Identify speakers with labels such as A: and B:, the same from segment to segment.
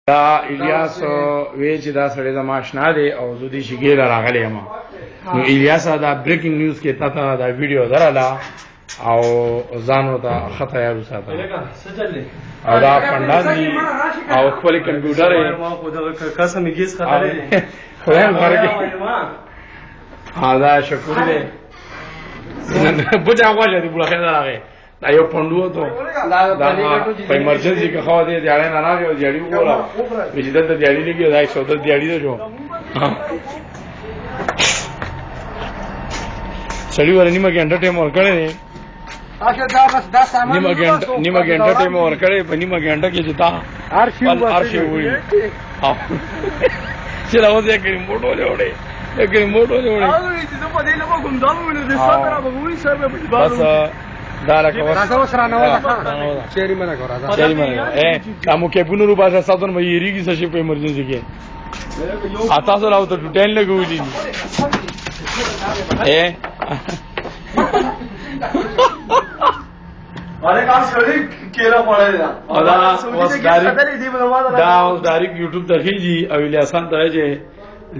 A: دا الیاس وی چې دا سړی زما آشنا دی او زه دې شګې راغلی یم. نو الیاس دا بریکینګ نیوز کې تا ته دا ویډیو دراله او ځان ورته ښه تیار وساته او دا پنډان دي او خپل کمپیوټر یې خدای مبارک دا شکر دی بوجه غواړي دی بوله خیر راغی دا یو پندو ته دا په ایمرجنسي کې خو دې دیاړې نه راغی او دیاړي وګوره چې دلته دیاړي لګي دا 110 دیاړي ده جو سړی ور نیمه ګنټه ټیم ورکړی دی نیمه ګنټه ټیم ورکړی په نیمه ګنټه کې چې تا ارشیو وي چې راوځي کې موټو جوړې کې موټو جوړې بس دا راکوه تاسو سره نه ولا شهري منه کور راځه شهري منه کوم کې پونو باسه ساتون مې یریږي څه په ایمرجنسي کې تاسو راو ته ټین لګولې
B: अरे काम सड़ी केला पड़ेगा
A: دا اوس ډایرک یوټیوب ته خېږي او الیاسان ته چې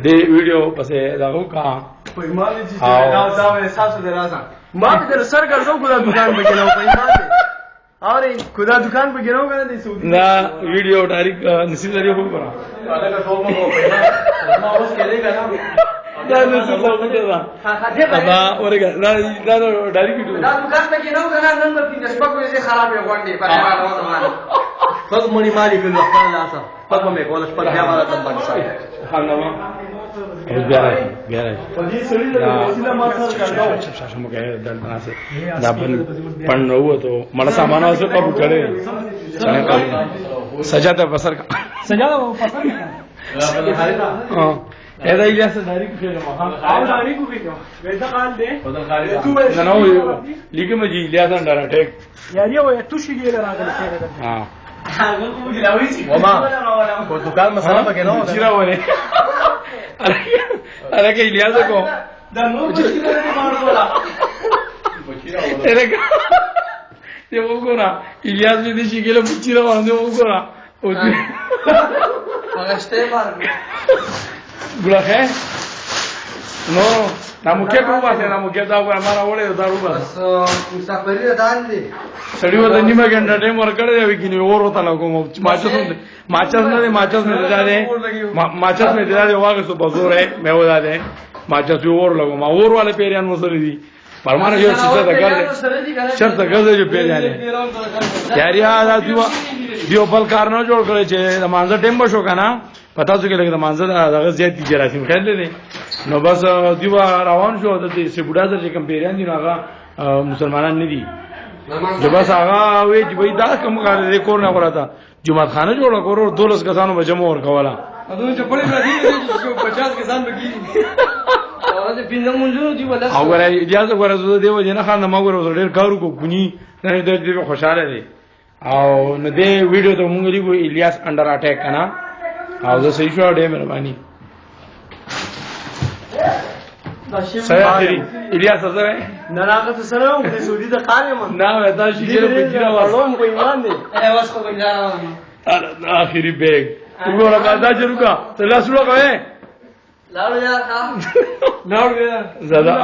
A: دې ویډیو پسې داغو کا
B: په ایمان دي چې دا احساس درازه ما دې سر ګرځو خدا دکان په کې نو په ایمان دي اور خدا دکان په کې نو کنه دي سعودي
A: دا ویډیو ډایرک نصیب لري خو کرا
B: دا کا ټوب مو په ایمان ما اوس کې لګا نه
A: دا نصیب لري دا دا ورګه دا ډایرک
B: دا دکان په کې نو کنه نن په نسبت کې خراب یو غونډي په ایمان نو زمانه پس مونی مالی کول خپل لاسه پس مې کول خپل بیا ولا تم باندې
A: خانما بیا راځي
B: په دې سړي د وسیله ما سره کړو
A: شاشه مو کې دلته ناسه دا پن وو ته مړ سامان اوسه په کړه سجاده بسر
B: سجاده بسر
A: اذا الیاس داری کو فعل ما
B: او داری کو کېو وېدا قال دې
A: بدل خارج نه نو لیکه مې الیاس اندر اٹیک
B: یار یو تو شي ګیر راغلی
A: ها
B: وما کو دکان مسله پکې نو
A: چیرې ونه اره کې الیاس کو
B: دا نو چیرې نه مار کولا
A: اره کې ته وګورا الیاس دې شي ګله چیرې باندې وګورا او دې
B: هغه مار
A: ګلخه نو ناموکه په واسه ناموکه دا همارا وړه دا روبا
B: بس مسافری دان دي
A: سړی و د نیمه ګنټه ټیم ورکړی دی کینی اور وته لګو ماچس نه ماچس نه دی واګه سو بزور ہے مې ودا ده ماچس یو اور لګو ما اور والے پیریان وسره دي پرمانه یو څه ته کړل شرط غزه جو پیریان یاریا دا دیو بل کار نه جوړ کړی چې د مانزه ټیم بشو کنه پتا څه کې لګ د مانزه دغه زیات دي جراثیم خل دي نو بس دیو روان شو د دې سبوډا د کمپیریان دي هغه مسلمانان نه دي جو بس هغه وی چې وای دا کوم کار دې کور نه وراته جمعه خانه جوړ کورو 12 کسانو به جمع ور کولا
B: اته چې په دې راځي چې 50 کسان بګي او دې بینه منځو دی ولا
A: او غره اجازه غره دیو جن خان ما غره ډېر کارو کو کني نه دې خوشاله دي او نو دې ویډیو ته مونږ لري الیاس انډر اٹیک کنا او زه صحیح شو ډېر مهرباني سره الیاس سره
B: نه راغت سره او د سعودي د قانون
A: نه دا شي چې په جیره
B: وروم کو ایمان دي اوس کو ګنجارا
A: اخري بیگ وګوره دا جوړه ته لاس وړه
B: لاړو یا کا لاړو
A: زدا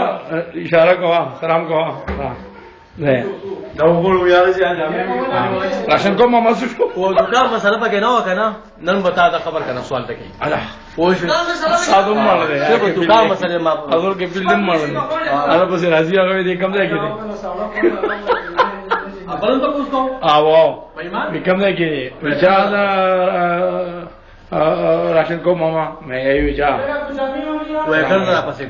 A: اشاره کوه سلام کوه نه
B: دا وګورو یار چې
A: راشن کوم ما مسو
B: او دکان مسله پکې نه وکنه نن بتا دا خبر کنه سوال ته کی
A: الله پوښ ساده مال دی
B: چې دکان مسله ما
A: حضور کې بلډینګ مال دی هغه پس راځي هغه دې کم ځای کې دی
B: خپل ته پوښتنه
A: او کم ځای کې وچا راشن کوم ماما مې یو جا
B: وای کړه پسې